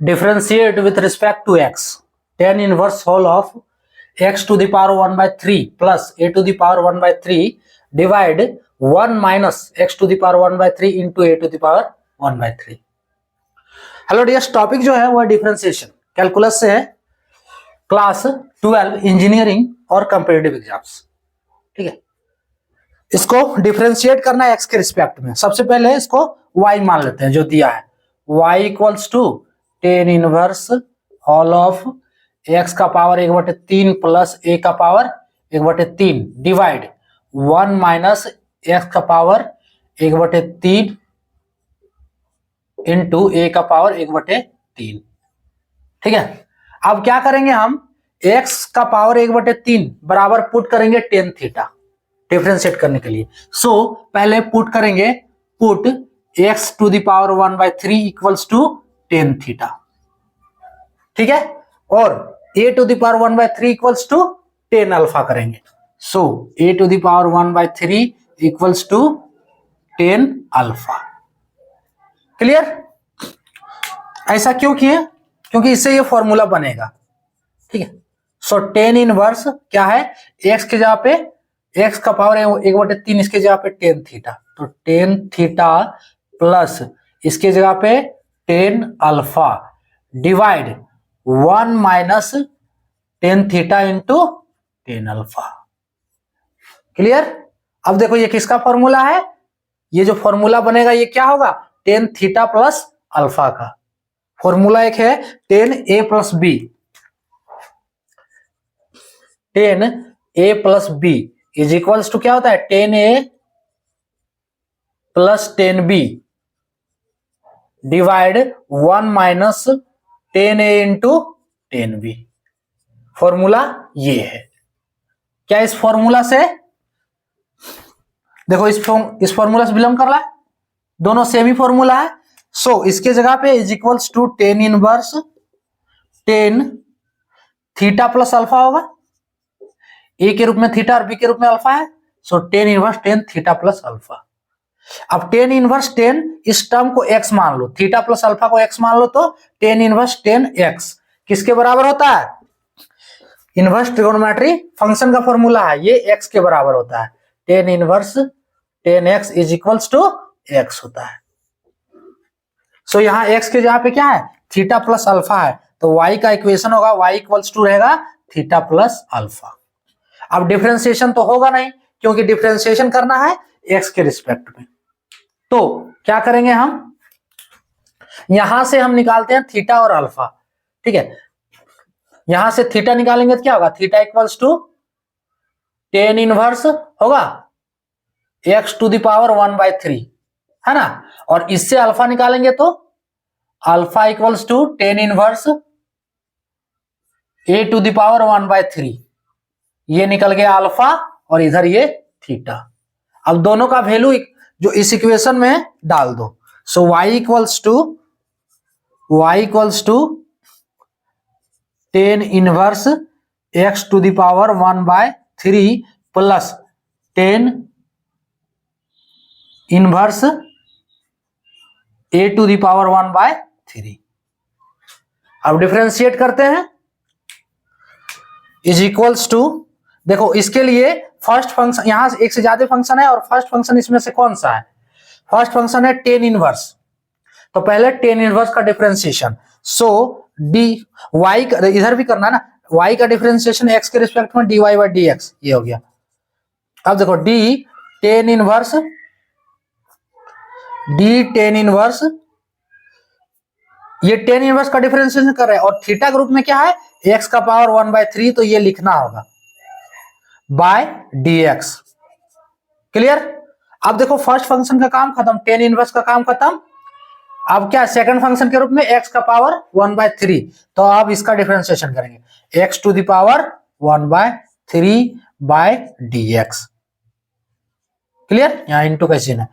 Differentiate with respect to x tan inverse whole of x to the power 1/3 plus a to the power 1/3 divide 1 minus x to the power 1/3 into a to the power 1/3। Hello dears, topic जो है वह differentiation calculus से है, class 12 engineering और competitive exams. ठीक है, इसको differentiate करना है x के रिस्पेक्ट में। सबसे पहले इसको y मान लेते हैं जो दिया है, y equals to tan inverse all of x का पावर 1/3 प्लस a का पावर 1/3 डिवाइड 1 माइनस x का पावर 1/3 इंटू a का पावर 1/3। ठीक है, अब क्या करेंगे हम, x का पावर 1/3 बराबर पुट करेंगे tan थीटा डिफरेंशिएट करने के लिए। सो पहले पुट करेंगे, put x to the power 1/3 equals to tan theta. ठीक है, और a to the power 1/3 equals to tan alpha करेंगे। So a to the power 1/3 equals to tan alpha. Clear? ऐसा क्यों किए? क्योंकि इससे ये फॉर्मूला बनेगा। ठीक है, सो tan इनवर्स क्या है, x के जगह पे x का पावर 1/3, इसके जगह पे tan थीटा, तो tan थीटा प्लस इसके जगह पे tan alpha divide 1 minus tan theta into tan alpha. Clear? अब देखो ये किसका फॉर्मूला है, ये जो फॉर्मूला बनेगा ये क्या होगा, tan थीटा प्लस अल्फा का। फॉर्मूला एक है tan a plus B, tan a plus B is equals to क्या होता है, tan a plus tan b divide 1 minus tan a into tan b। Formula ये है। क्या इस फॉर्मूला से, देखो इस फॉर्मूला से बिलोंग कर रहा है, दोनों सेम ही फॉर्मूला है। सो इसके जगह पे is equals to tan inverse tan theta plus alpha होगा, ए के रूप में थीटा और बी के रूप में अल्फा है। सो tan inverse tan theta plus alpha. अब tan इनवर्स tan, इस टर्म को x मान लो, थीटा प्लस अल्फा को x मान लो, तो tan इनवर्स tan x किसके बराबर होता है, इनवर्स ट्रिगोनोमेट्री फंक्शन का फॉर्मूला है, ये x के बराबर होता है। tan inverse tan x is equals to x होता है। सो यहाँ x के जगह पे क्या है, थीटा प्लस अल्फा है, तो y का इक्वेशन होगा y इक्वल्स टू रहेगा थीटा प्लस अल्फा। अब डिफरेंशिएशन तो होगा नहीं, क्योंकि डिफरेंशिएशन करना है x के रिस्पेक्ट में। तो क्या करेंगे हम, यहां से हम निकालते हैं थीटा और अल्फा। ठीक है, यहां से थीटा निकालेंगे तो क्या होगा, theta equals to tan inverse होगा x टू द पावर 1/3, है ना, और इससे अल्फा निकालेंगे तो alpha equals to tan inverse a to the power 1/3, ये निकल गया अल्फा और इधर ये थीटा। अब दोनों का वैल्यू जो इस इक्वेशन में डाल दो। So y equals to tan inverse x to the power 1/3 plus tan inverse a to the power 1/3। अब डिफरेंशिएट करते हैं, इज इक्वल्स टू, देखो इसके लिए फर्स्ट फंक्शन, यहां एक से ज्यादा फंक्शन है और फर्स्ट फंक्शन इसमें से कौन सा है, फर्स्ट फंक्शन है tan इनवर्स, तो पहले tan इनवर्स का डिफरेंशिएशन। सो डी वाई का इधर भी करना है ना, y का डिफरेंशिएशन x के रिस्पेक्ट में dy/dx, ये हो गया। अब देखो d tan इनवर्स ये tan इनवर्स का डिफरेंशिएशन कर रहे हैं, और थीटा ग्रुप में क्या है, x का पावर 1/3, तो ये लिखना होगा बाय dx। क्लियर? अब देखो फर्स्ट फंक्शन का काम खत्म, tan इनवर्स का काम खत्म। अब क्या, सेकंड फंक्शन के रूप में x का पावर 1/3, तो अब इसका डिफरेंशिएशन करेंगे x to the power 1/3 by dx। Clear? यहां इंटू का चिन्ह है,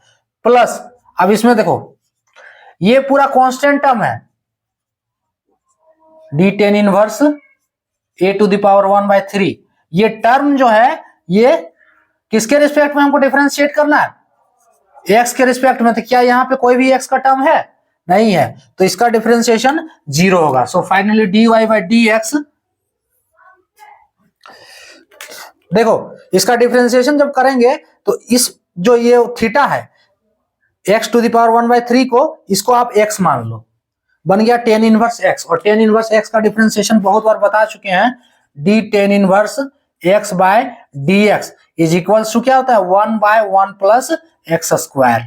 प्लस अब इसमें देखो ये पूरा कांस्टेंट टर्म है, d tan inverse a to the power 1/3, ये टर्म जो है ये किसके रिस्पेक्ट में हमको डिफरेंशिएट करना है, x के रिस्पेक्ट में। तो क्या यहाँ पे कोई भी x का टर्म है, नहीं है, तो इसका डिफरेंशिएशन 0 होगा। So finally dy by dx, देखो इसका डिफरेंशिएशन जब करेंगे तो इस जो ये थीटा है x टू द पावर 1/3 को, इसको आप x मान लो, बन गया tan इनवर्स x। और tan इनवर्स x का डिफरेंशिएशन बहुत बार बता चुके हैं, d tan inverse x by dx is equals to क्या होता है 1/1 प्लस एक्स स्क्वायर।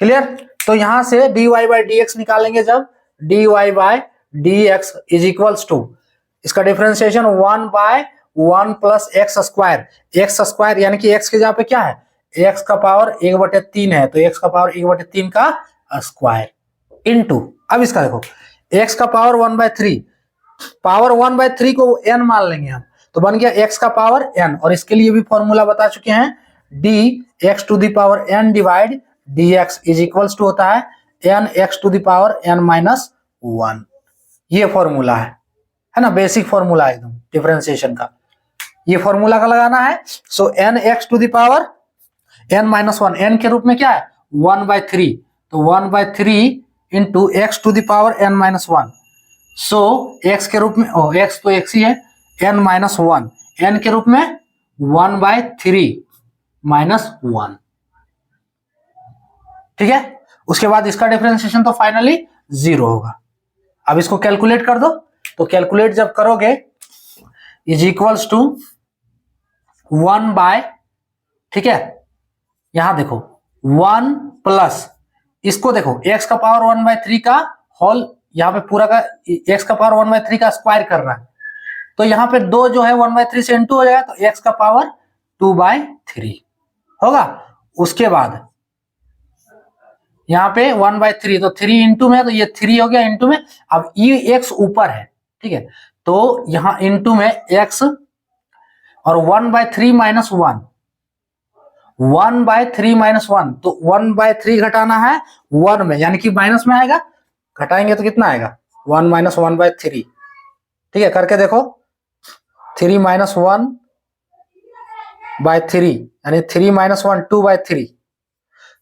क्लियर? तो यहां से dy बाई dx निकालेंगे जब, dy by dx is equals to, इसका differentiation 1/1 plus x square, x square यानी कि x के जगह पे क्या है, x का पावर 1/3 है, तो x का पावर 1/3 का स्क्वायर इनटू, अब इसका देखो x का पावर 1/3, पावर 1/3 को n मान लेंगे हम, तो बन गया x का पावर n। और इसके लिए भी फॉर्मूला बता चुके हैं, dx to the power n divide dx is equals to होता है n x to the power n minus 1। ये फॉर्मूला है ना, बेसिक फॉर्मूला एकदम डिफरेंशिएशन का, ये फॉर्मूला का लगाना है। So n x to the power n minus 1, n के रूप में क्या है 1/3, तो 1/3 into x to the power n minus 1। So x के रूप में, x तो x ही है, n माइनस 1, n के रूप में 1/3 माइनस 1। ठीक है, उसके बाद इसका डिफरेंशिएशन तो फाइनली 0 होगा। अब इसको कैलकुलेट कर दो, तो कैलकुलेट जब करोगे इज इक्वल्स टू 1 बाय, ठीक है, यहां देखो 1 प्लस, इसको देखो x का पावर 1/3 का होल, यहाँ पे पूरा का x का पावर 1/3 का स्क्वायर कर रहा है, तो यहाँ पे 2 जो है 1/3 से इंटू हो जाएगा, तो x का पावर 2/3 होगा। उसके बाद यहाँ पे 1/3, तो 3 इंटू में, तो ये 3 हो गया इंटू में। अब ये x ऊपर है, ठीक है, तो यहाँ इंटू में x और 1/3 माइनस 1, 1/3 माइनस 1, तो 1/3 घटाना है 1 में, यानी कि माइनस में आएगा, घटाएंगे तो कितना आएगा 1 माइनस 1/3। ठीक है, करके देखो 3 माइनस 1/3 यानी 3 माइनस 1 2/3।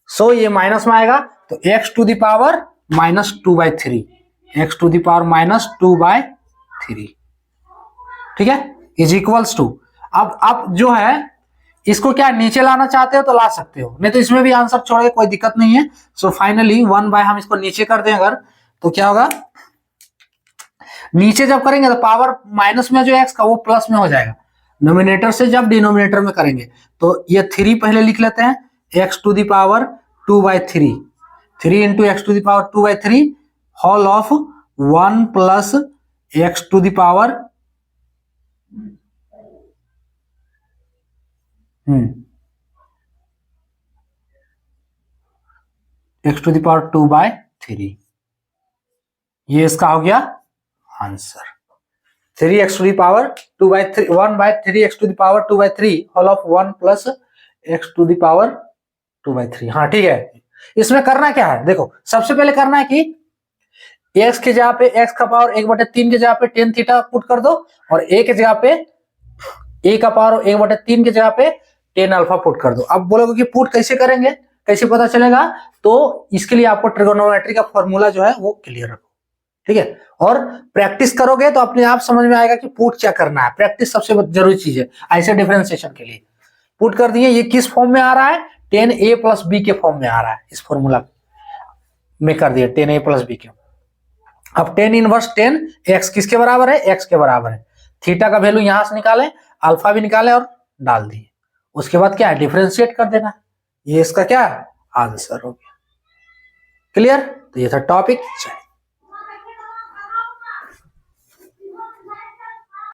सो ये माइनस में आएगा, तो x to the power minus 2/3, x to the power minus 2/3, ठीक है, इज इक्वल्स टू, अब जो है इसको क्या नीचे लाना चाहते हो तो ला सकते हो, नहीं तो इसमें भी आंसर छोड़े कोई दिक्कत नहीं है। सो फाइनली 1 बाय, हम इसको नीचे कर दें अगर, तो क्या होगा, नीचे जब करेंगे तो पावर माइनस में जो x का वो प्लस में हो जाएगा, नोमिनेटर से जब डिनोमिनेटर में करेंगे, तो ये 3 पहले लिख लेते हैं, x to the power 2/3, 3 into X to the power 2/3 whole of 1 plus x to the power x to the power 2/3, ये इसका हो गया answer. 3x to the power 2/3, 1/3x to the power 2/3 whole of 1 plus x to the power 2/3। हाँ ठीक है, इसमें करना क्या है, देखो सबसे पहले करना है कि x के जगह पे x का पावर 1/3 के जगह पे tan थीटा पुट कर दो, और a के जगह पे a का पावर 1/3 के जगह पे tan अल्फा पुट कर दो। अब बोलोगे कि पुट कैसे करेंगे, कैसे पता चलेगा, तो इसके लिए आपको ट्रिगोनोमेट्री का फॉर्मूला जो है वो क्लियर रखो, ठीक है, और प्रैक्टिस करोगे तो अपने आप समझ में आएगा कि पुट क्या करना है। प्रैक्टिस सबसे जरूरी चीज है ऐसे डिफरेंशिएशन के लिए। पुट कर दिए, ये किस फॉर्म में आ रहा है, tan a प्लस b के फॉर्म में आ रहा है, इस फॉर्मूला में कर दिया tan a प्लस b के। अब tan इनवर्स tan x किसके बराबर है, x के बराबर है, थीटा का वैल्यू यहां से निकाले, अल्फा भी निकाले और डाल दिए, उसके बाद क्या है डिफरेंशिएट कर देना, ये इसका क्या आंसर हो गया। क्लियर? तो ये था टॉपिक।